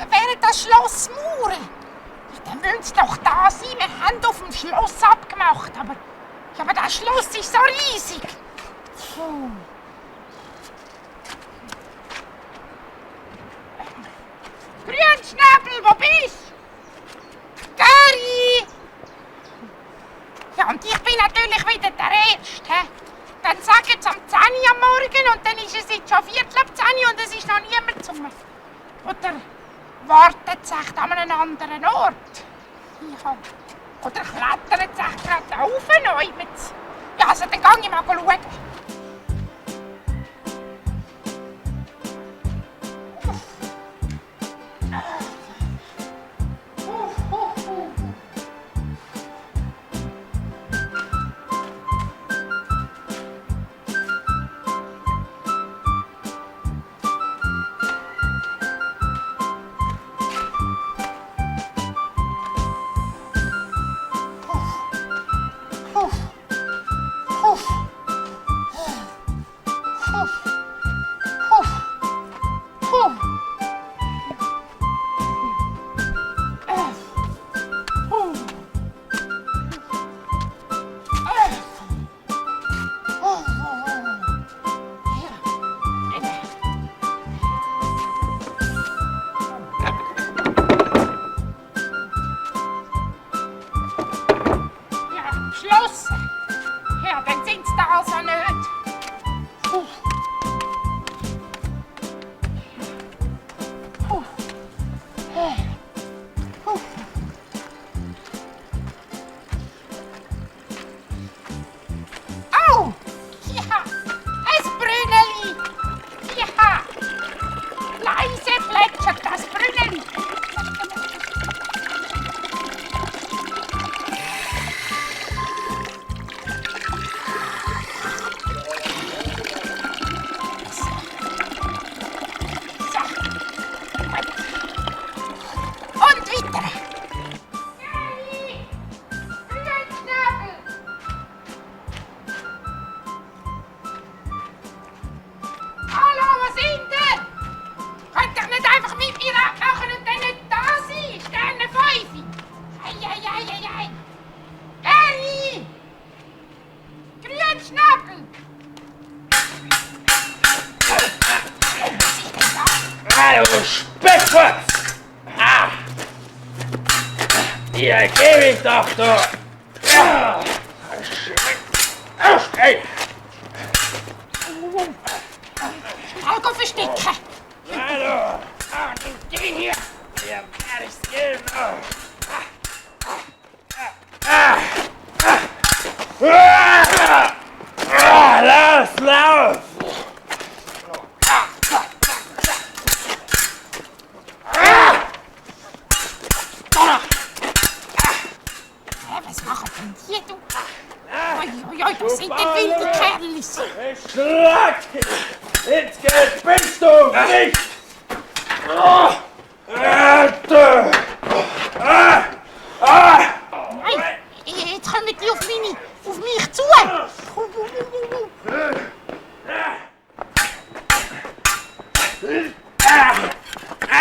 wäre das Schloss Mure. Dann will es doch da sein. Wir haben auf dem Schloss abgemacht, aber das Schloss ist so riesig. Puh. Grünschnäbel, wo bist du? Gary! Ja, und ich bin natürlich wieder der Erste. Dann sagen sie am 10 Uhr am Morgen und dann ist es jetzt schon 9:45 und es ist noch niemand zum... Oder wartet sie echt an einem anderen Ort? Ja. Oder klettert sie echt gerade rauf neu mit... Ja, also dann gehe ich mal schauen. Speckfotz! Ah! Hier gebe ich doch, du! Hey! Schnell verstecken! Hallo! Geh hier! Hier werde ich's geben! Lauf, lauf! Was machen denn die, du? Oi, das sind die wilden Kerlis. Schlag! Ins Geld bist du nicht! Nein, jetzt kommen die auf mich zu.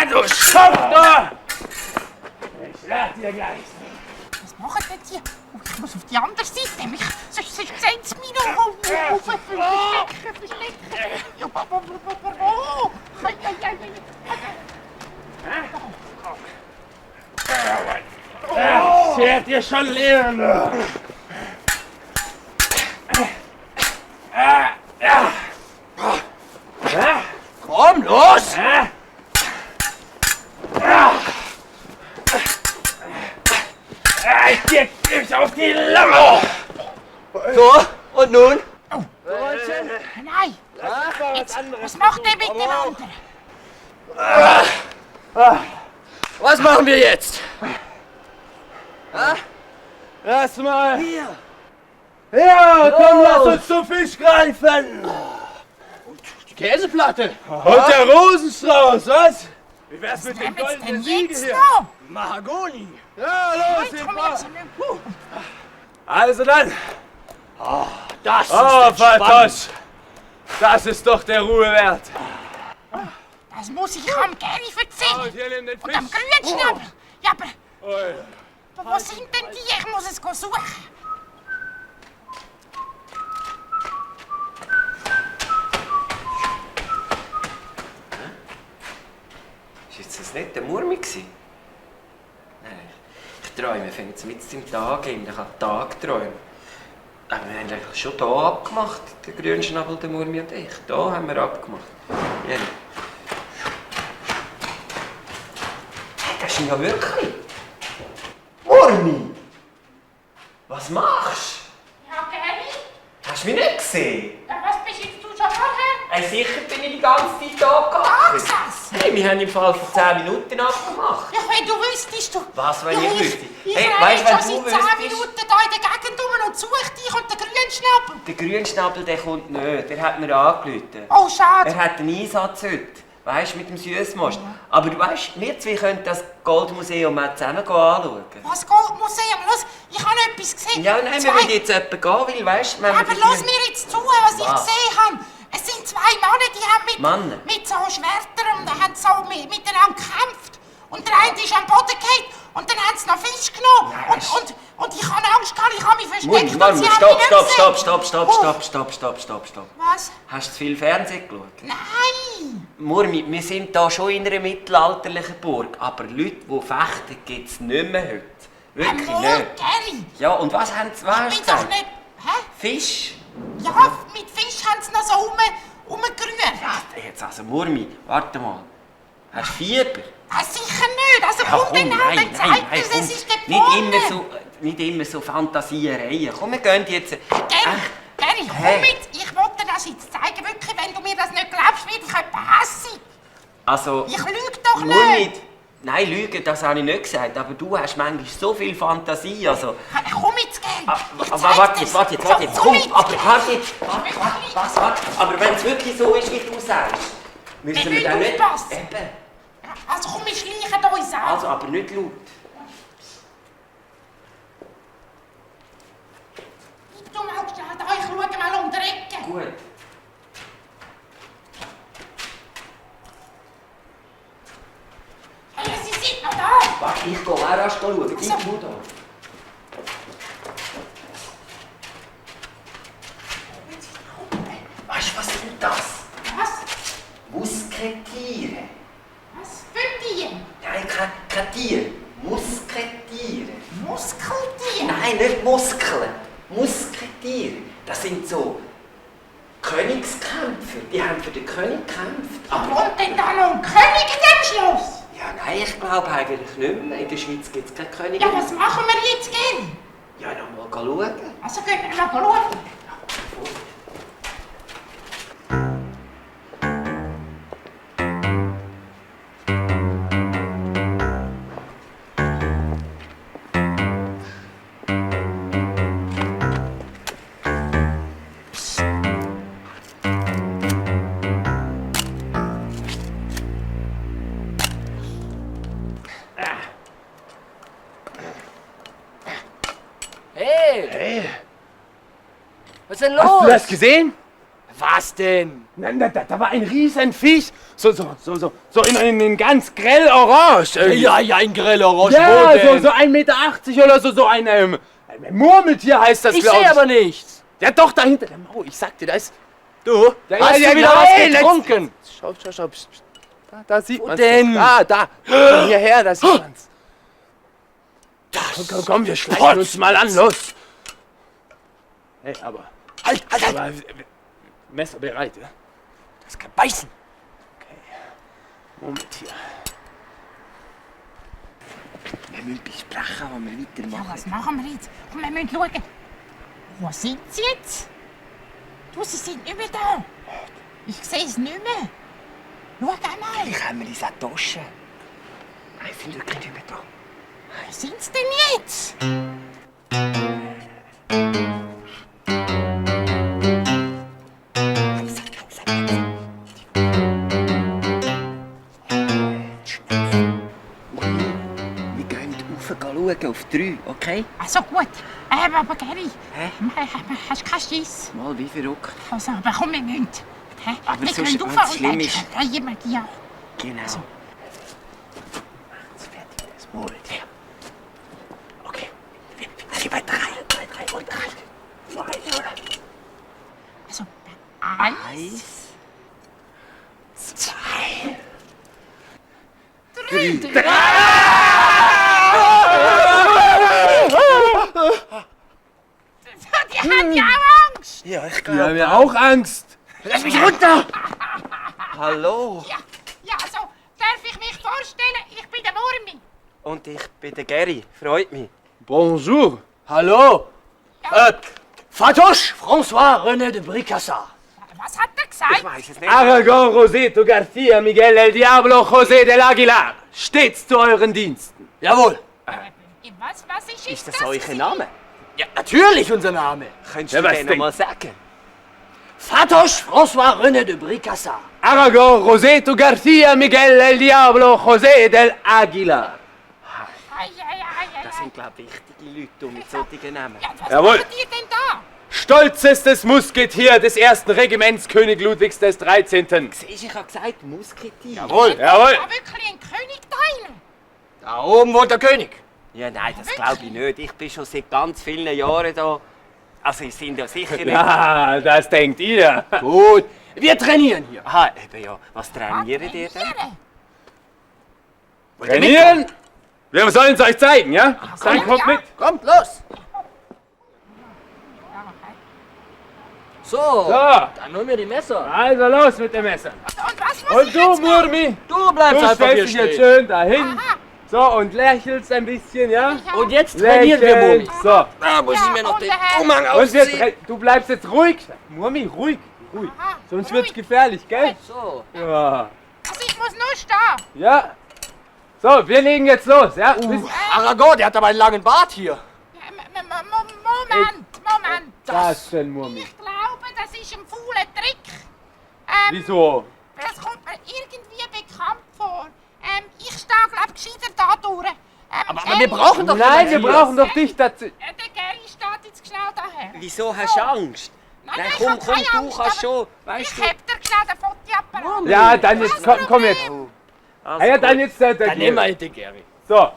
Du Schopfer! Ich schlag dir gleich. Was machen denn die? Oh, ich muss auf die andere Seite, sonst sehen sie mich noch. Verstecken. Ja, oh. Ich werd dir schon lehren. Komm, los! Ich geb auf die Lampe! So, und nun? Nein, jetzt, was macht der mit dem anderen? Was machen wir jetzt? Lass mal! Hier! Ja, komm, lass uns zum Fisch greifen! Die Käseplatte! Und der Rosenstrauß, was? Wie wär's mit dem Was denn goldenen Siegel jetzt hier? noch? Mahagoni! Ja, los, Jetzt ich komm mach. jetzt. Also dann, Das ist oh, entspannt. Faltosch, das ist doch der Ruhe wert. Das Das muss ich am Gary erzählen. hier, nimm den Und am Fisch. Grünschnabel. Ja, aber Ui. wo sind denn die? Ich muss es suchen. Ist jetzt das nicht der Murmi gewesen? Nein, ich träume, ich jetzt mitten im Tag hin, ich habe Tagträume. Aber wir haben eigentlich schon hier abgemacht, der Grünschnabel, der Murmi und ich. Hier haben wir abgemacht. Ja. Hey, das ist ihn ja wirklich. Murmi! Was machst Ja, Gary? du? Hast du mich nicht gesehen? Ja, was bist jetzt du schon vorher? Hey, sicher bin ich die ganze Zeit hier gegangen. Angst! Hey, wir haben im Fall vor 10 Minuten abgemacht. Ja, wenn du wüsstest, du... Was, wenn ich wüsste? Ich Hey, renne weißt du, wenn schon du seit 10 wüsstest? Minuten hier in der Gegend rum und suche dich und den Grünschnabel. Der Grünschnabel, der kommt nicht. Der hat mir angerufen. Oh, schade. Er hat einen Einsatz heute. Weißt du, mit dem Süßmost. Aber du weißt, wir zwei können das Goldmuseum auch zusammen anschauen. Was Goldmuseum? Los, ich habe etwas gesehen. Ja, nein, wir Zwei- wollen jetzt jemanden gehen, weil, weißt du, wenn wir Aber das lass hier- mir jetzt zu, was ich Was? gesehen habe. Es sind zwei Männer, die haben Männer? mit so Schwertern und haben so miteinander gekämpft. Und der eine ist am Boden gefallen und dann haben sie noch Fisch genommen. Nein, Und ich habe Angst gehabt, ich habe mich versteckt Mann, und sie stopp, haben mich nicht stopp, gesehen. stopp. Was? Hast du zu viel Fernsehen geschaut? Nein! Murmi, wir sind hier schon in einer mittelalterlichen Burg, aber Leute, die fechten, gibt es nicht mehr heute. Wirklich Amor, nicht. Gary! Ja, und was hast du Ich bin doch gesagt? nicht... Hä? Fisch? Ja, mit Fisch haben sie noch so rumgerührt. Jetzt also, Murmi, warte mal. Hast du Fieber? Sicher nicht. Also komm dann auch, dann zeigt es, komm. es ist der Nicht immer so Fantasiereien. Komm, wir gehen jetzt... Gary, komm Hey. mit. Ich wollte dir das jetzt zeigen. Wirklich, wenn du mir das nicht glaubst, werde ich etwa hässig. Also... Ich lüge doch Murmi, nicht. nein, Lügen, das habe ich nicht gesagt. Aber du hast manchmal so viel Fantasie, also... Komm jetzt, Gary. Ich zeig Warte dir's. jetzt, So, komm, jetzt, aber Gary. warte jetzt, warte. Aber wenn es wirklich so ist, wie du sagst, müssen wir dann nicht... aufpassen. Eben. Also komm, wir schleichen uns an. Also, aber nicht laut. Bleib du mal schnell da, ich schaue mal um die Ecke. Gut. Hey, sie sind noch da. Warte, ich gehe auch rasch schauen. Bleib Also. du da. Weißt du, was sind das? Was? Musketiere. Was für Tiere? Nein, kein Tier. Musketiere. Muskeltiere? Nein, nicht Muskeln. Musketiere. Das sind so Königskämpfer. Die haben für den König gekämpft. Aber Und denn da noch ein König in dem Schloss? ja, nein, ich glaube eigentlich nicht mehr. In der Schweiz gibt es keine Königin. Ja, was machen wir jetzt, Gary? Ja, noch mal schauen. Also gehen wir mal schauen. Hey! Was ist denn Hast du los? das gesehen? Was denn? Nein, da war ein Riesenfisch. So in ganz grell orange. Ja, ein greller Orange. Ja, wo denn? so 1,80 Meter oder so ein Murmeltier heißt das, Ich glaube sehe aber nichts. Ja, doch, da hinter der Mauer. Ich sag dir, da ist... Du, Ja, hast ja, du wieder nein, was getrunken? Schau. Psst. Da sieht Wo man's. denn? Da. Komm hierher, da sieht man's. Komm, wir schleichen uns mal an, los. Hey, aber Halt! Messer bereit, ja? Das kann beißen. Moment hier. Wir müssen besprechen, was wir Ja, weitermachen. was machen wir jetzt? Komm, wir müssen schauen. Wo sind sie jetzt? Du, sie sind nicht mehr da. Ich sehe es nicht mehr. Schau einmal. Vielleicht haben wir uns auch Taschen. Nein, sie sind wirklich nicht mehr da. Wo sind sie denn jetzt? Wir gehen rauf auf 3, okay? Also gut. Aber Gary, Hä? hast du keinen Schiss? Mal wie verrückt. Also, aber komm, wir müssen. Hä? Aber wir so gehen sch- rauf wenn's und schlimm dann ist- schreien wir die an. Genau. Jetzt fertig, das Maul. Ja. Okay. Also bei 3 und 3. Vor eine, oder? Also, 1, 2. 3. Die haben ja auch Angst. Ja, ich Die haben ja auch Angst. Lass mich runter! Hallo. Ja, also, darf ich mich vorstellen? Ich bin der Murmi. Und ich bin der Gary. Freut mich. Bonjour. Hallo? Fatoche François René de Bricassat. Was hat er gesagt? Weiß es nicht. Aragon Rosito Garcia Miguel El Diablo José del Aguilar. Stets zu euren Diensten. Jawohl. Was ist Ist das das euer gewesen? Name? Ja, natürlich unser Name. Könntest Ja, du was den noch mal denk- sagen? Fatoche François René de Bricassat. Aragon Rosito Garcia Miguel El Diablo José del Aguilar. Das sind, glaube ich, wichtige Leute mit solchen Namen. Ja, was Jawohl. machen die denn da? Stolzestes Musketier des 1. Regiments König Ludwigs des 13. Siehst du, ich habe gesagt, Musketier. Jawohl. Jawohl. Da wirklich ein König teilen? Da oben wohnt der König. Ja, nein, das glaube ich nicht. Ich bin schon seit ganz vielen Jahren da. Also, ich sind ja sicher nicht. Ja, das denkt ihr. Gut. Wir trainieren hier. Aha, eben ja. Was trainieren die denn? Trainieren? Trainieren? Wir sollen es euch zeigen, ja? Dann kommt mit. Kommt, los. So, So, dann holen wir die Messer. also los mit dem Messer. Und was muss Und ich du, jetzt machen? Murmi, Du bleibst du einfach hier stellst dich jetzt stehen. schön dahin. Aha. So, und lächelst ein bisschen, ja? Und jetzt trainieren wir, Lächeln. Murmi. So, Da muss ich mir noch und den der Herr- Umhang und wir, ausziehen. du bleibst jetzt ruhig. Murmi, ruhig, ruhig. Aha, Sonst ruhig. wird's gefährlich, gell? So. Ja. Also ich muss nur stehen. Ja. So, wir legen jetzt los, ja? Aragon, der hat aber einen langen Bart hier. Ja, Moment. Das denn, Murmi? Ich glaube, das ist ein fauler Trick. Wieso? Das kommt mir irgendwie bekannt vor. Ich stehe, glaube ich, gescheiter da durch. Aber wir brauchen doch Nein, wir jemanden hier. brauchen doch dich dazu. Der Gary steht jetzt schnell daher. Wieso hast du Angst? Nein, Nein, ich komm, hab keine du Angst, kannst aber schon. Weißt Ich du? heb dir schnell den Fotoapparat. Ja, dann jetzt, komm jetzt. Also Ah ja, dann gut. jetzt der Dann nehmen wir den Gary. So.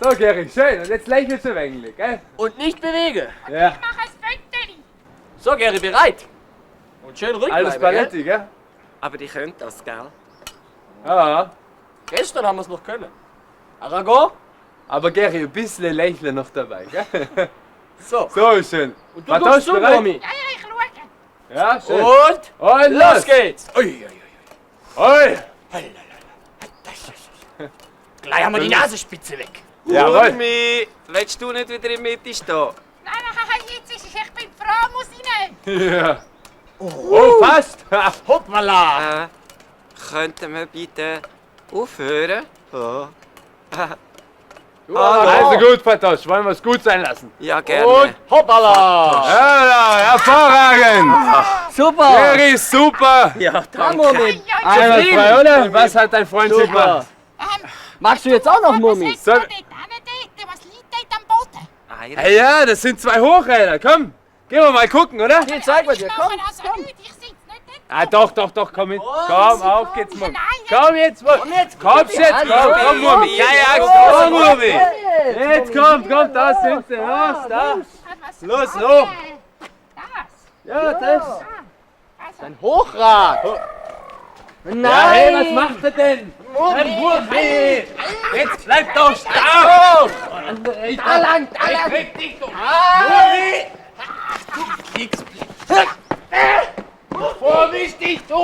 So, Gary, schön. Und jetzt lächelst du ein wenig, gell? Und nicht bewege. Ja. Ich mache ein Foto. So, Gary, bereit? Und schön ruhig Alles bleiben, gell? Paletti, gell? Aber die können das, gell? Ja. Gestern haben wir es noch können. Aragon? Aber Gary, ein bisschen Lächeln noch dabei, gell? So. So schön. Und du guckst zu, Mami. Ja, ich schaue. Ja, schön. Und Und los geht's. Ui, ui, ui. Ui. Gleich haben wir die Nasenspitze weg. Jawohl. Urmi, willst du nicht wieder in der Mitte stehen? Nein, jetzt ist es, ich bin froh, muss ich nicht. Ja. Oh, fast. Hoppala. Könnten wir bitte aufhören? Oh. Also gut, Fatosch. Wollen wir es gut sein lassen? Ja, gerne. Und hoppala. Ja, hervorragend. Super. Gary, super. Ja, Ja, danke. Murmi. Einwandfrei, oder? Was hat dein Freund Super. gemacht? Magst du jetzt auch noch, Murmi? Was liegt dort am Boden? Hey, ja, das sind 2 Hochräder. Komm, gehen wir mal gucken, oder? Hier, zeig mal Ich dir. mache Komm, also komm. nichts, ich sitze nicht dort. Ah, doch, komm mit. Komm, auf geht's, Murmi. Nein, Komm jetzt, Murmi. Komm jetzt, Komm gib die jetzt, Hand. komm, Murmi. Komm, Ja, komm, komm, Murmi. Jetzt, Jetzt kommt, da sind sie. Los, da. was Los, okay. hoch. Das. Ja, das. Also, Ein Hochrad. Nein. Ja, hey, was macht er denn? Ein Murmi. Jetzt bleib doch da. Da lang. Krieg dich doch. Murmi. Vorsichtig, du.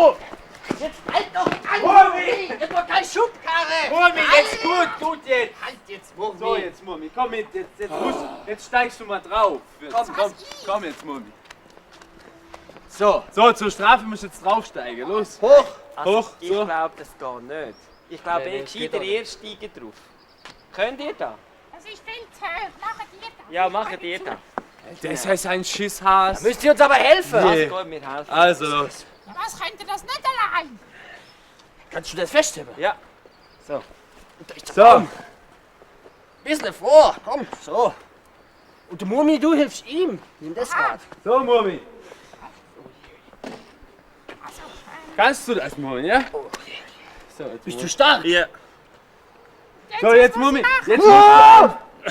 Halt doch an. Murmi. Das war kein Schubkarre. Murmi, jetzt gut jetzt. Halt jetzt, Murmi. So, jetzt Murmi, komm mit, jetzt steigst du mal drauf. Komm jetzt Murmi. So. So, zur Strafe musst du jetzt draufsteigen, los. Hoch. Also, ich so. glaube, das geht nicht. Ich glaube, Nee, ihr das geht gescheiter auch nicht. ihr steigt drauf. Könnt ihr das? das ist viel zu hoch. Machen die das? Ja, macht ihr das. Das ist ein Schisshas. Müsst ihr uns aber helfen. Nee. Also gut, wir helfen. Also los. Ja, was könnte das nicht allein? Kannst du das festheben? Ja. So. Bisschen vor. Komm. So. Und du, Murmi, du hilfst ihm. Nimm das Rad. So, Murmi. Kannst du das, Murmi, ja? So, jetzt Bist du stark? Ja. So, jetzt Mummi. Jetzt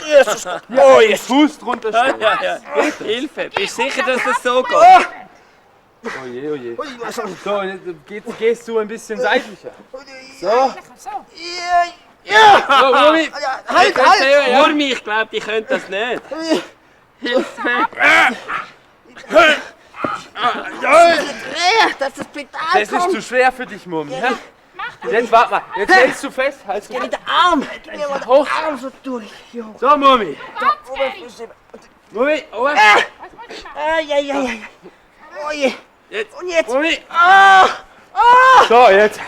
Jetzt Oh, jetzt. Fuß drunter stellen. Ja. Hilfe. Bist du sicher, dass das so geht? Oh je, oh je. So, jetzt gehst du ein bisschen seitlicher. So. So. So, Mummi. Halt! Murmi, ich glaube, die können das nicht. Hilfe. Dass das Pedal Das ist zu schwer für dich, Mummi. hä? Jetzt warte mal. Jetzt hältst du fest. Haltst du Geh in den Arm! Gib mir mal den hoch. Arm so durch. Jo. So, Mummi. Oberfüße. Mummi, oben. Ja. Oh je. Jetzt. Und jetzt? Mummi. Ah! So, jetzt.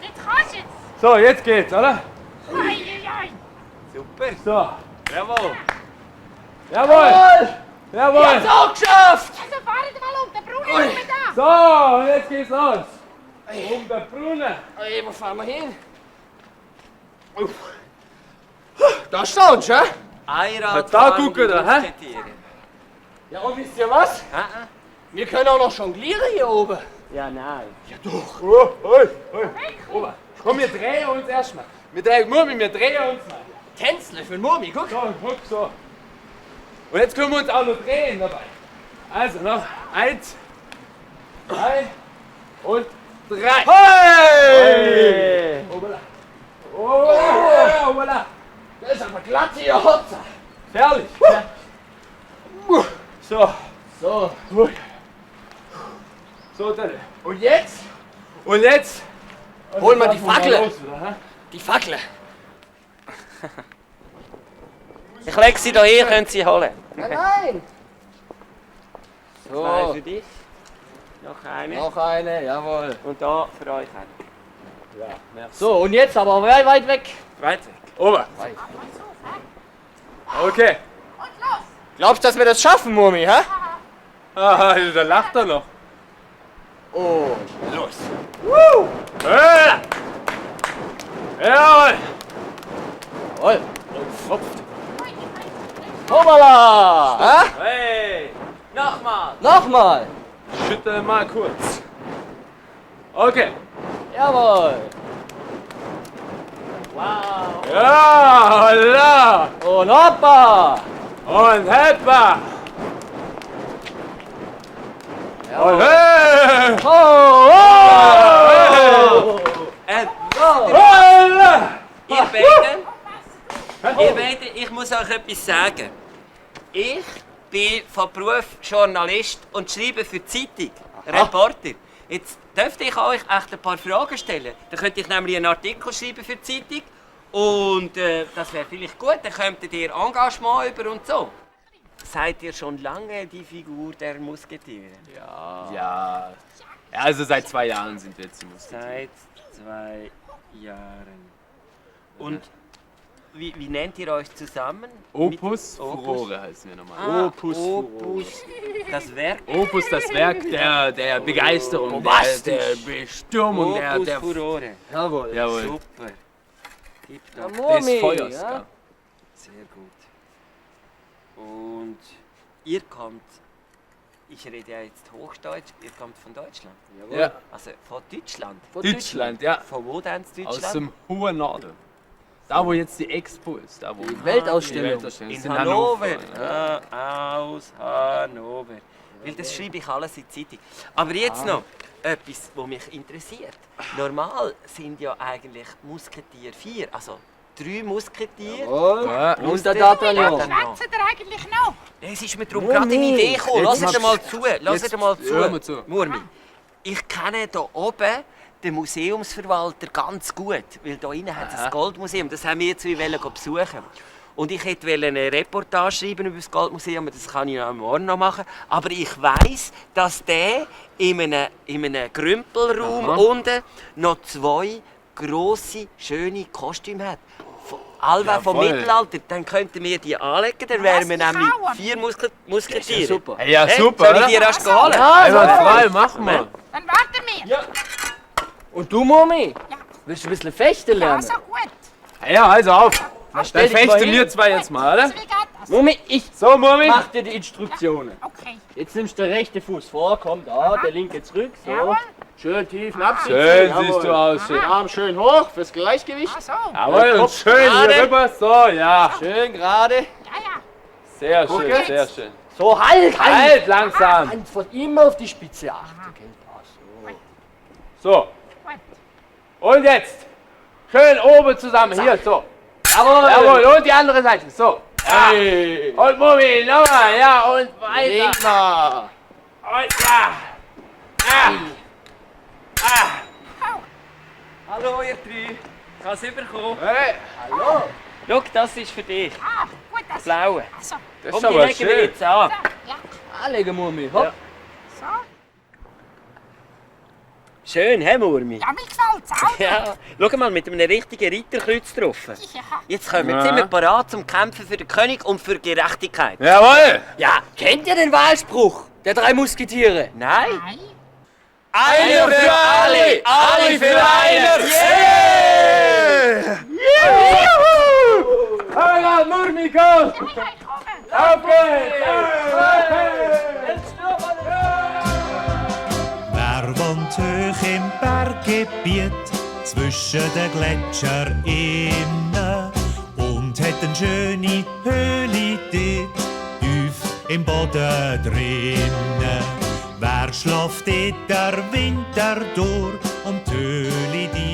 Jetzt kannst du es. So, jetzt geht's, oder? Eieiei. Super. So. Jawohl. Jawohl. Jawohl. So geschafft! Also fahren wir mal um, der Brunnen ist mit da. So, und jetzt geht's los. Um der Brunnen. Ey, wo fahren wir hin? Da staunst du, hä? Einrad Da gucken wir, hä? Ja, und wisst ihr was? Wir können auch noch jonglieren hier oben. Ja, nein. Ja, doch. Oben. Komm, wir drehen uns erstmal. Wir drehen uns mal. Tänzle für den Murmi, guck. So, guck, so. Und jetzt können wir uns auch noch drehen dabei. Also noch 1, 2 und 3. Hey! Obala. Obala. Das ist aber glatt hier, Hotza. Fertig. So. So. So, dann. Und jetzt? Und jetzt? Holen wir die Machen Fackel. los wieder, hä? Die Fackel. Ich lege sie hier hin, können Sie holen. Nein. Zwei So. für dich. Noch eine. Noch eine, jawohl. Und da für euch eine. Ja, merci. So, und jetzt aber weit weg. Weit weg. Oben. Okay. Und los. Glaubst du, dass wir das schaffen, Murmi, hä? Ah, da lacht er noch. Und los. Ja. Jawohl. Jawohl. Und hopft. Hoppala. Hä? Hey. Nochmal. Nochmal. Schüttel mal kurz. Okay. Jawohl. Wow. Ja, holla. Und hoppa. Und heppa. Jawohl. Und hey. Oh, oh. Holla. Ihr beiden, ich muss euch etwas sagen. Ich bin von Beruf Journalist und schreibe für die Zeitung, Reporter. Jetzt dürfte ich euch echt ein paar Fragen stellen. Dann könnte ich nämlich einen Artikel schreiben für die Zeitung. Und das wäre vielleicht gut, dann könntet ihr Engagement über und so. Seid ihr schon lange die Figur der Musketiere? Ja. Also seit 2 Jahren sind wir jetzt die Musik. Seit 2 Jahren. Und wie nennt ihr euch zusammen? Opus Opus. Furore heißen wir nochmal. Opus. Das Werk. Opus, das Werk der Begeisterung, der Bestürmung, Opus der Furore. Jawohl. Jawohl, Super. Tipptopp. des Murmi. Feuers. Ja. Ja. Sehr gut. Und ihr kommt, ich rede ja jetzt Hochdeutsch, ihr kommt von Deutschland. Ja. Also von Deutschland. Deutschland, ja. Von wo denn in Aus Deutschland? dem hohen Norden. Da, wo jetzt die Expo ist. Da, wo Die Weltausstellung. In ist Hannover. Ja. Aus Hannover. Weil das schreibe ich alles in die Zeitung. Aber jetzt noch etwas, was mich interessiert. Normal sind ja eigentlich Musketiere 4, also 3 Musketiere. Jawohl. Ja. Und der D'Artagnan. Schwätzen ihr eigentlich noch? Es ist mir darum Murmi. gerade eine Idee gekommen. Jetzt Lasst mal zu. hör mal zu. Murmi, ich kenne hier oben den Museumsverwalter ganz gut, weil hier innen hat es ein Goldmuseum. Das haben wir jetzt besuchen. Und ich wollte eine Reportage schreiben über das Goldmuseum, das kann ich am Morgen noch machen. Aber ich weiss, dass der in einem Grümpelraum unten noch 2 grosse, schöne Kostüme hat. Allweil vom Jawohl. Mittelalter, dann könnten wir die anlegen, dann wären wir Das ist nämlich auch. 4 Musketiere. Super. Hey, ja, Hey, super, soll ich oder? dir erst holen? Einwandfrei, machen wir. Dann warten wir. Und du, Murmi? Ja. Willst du ein bisschen fechten Ja, lernen? so gut. Ja, also auf. stell Dann dich mal fechten hin. wir 2 jetzt mal, oder? Wie geht das? Murmi, ich So, Murmi. mach dir die Instruktionen. Okay. Jetzt nimmst du den rechten Fuß vor, komm da, der linke zurück, so. Jawohl. Schön tief absitzen. Schön Jawohl. siehst du aus. Schön. Arm schön hoch fürs Gleichgewicht. Ach so. Jawohl, und Kopf schön gerade. hier rüber. So, ja. Schön gerade. Ja, ja. Sehr Guck schön, jetzt. sehr schön. So, halt. Halt langsam. Hand von ihm auf die Spitze achten. So, Gut. und jetzt. Schön oben zusammen. Hier, so. Jawohl. Jawohl, und die andere Seite. So. Ja. Hey. Und Mummi, nochmal. Ja, und weiter. Leg mal. Und ja. Hallo, ihr drei. Ich habe es bekommen. Hey, Hallo. Schau, das ist für dich. Ah, gut, das. Blaue. Also, das Komm, ist die aber legen wir schön. jetzt an. so, ja. Anlegen, Mummi. Hopp. So. Schön, hä, Murmi? Ja, mir gefällt's auch. Ja. Schau mal, mit einem richtigen Reiterkreuz drauf. Ja. Jetzt kommen wir Ja. sind wir parat zum Kämpfen für den König und für Gerechtigkeit. Jawohl. Ja, kennt ihr den Wahlspruch der 3 Musketiere? Nein? Nein. Einer für alle, alle für einer. Yeah! Juhu! Murmi, komm! Ja, ich komme. Auf geht's! Wer wohnt hoch im Berggebiet zwischen den Gletschern innen und hat eine schöne Höhle dort tief im Boden drinnen? Wer schläft dort der Winter durch und die Höhle die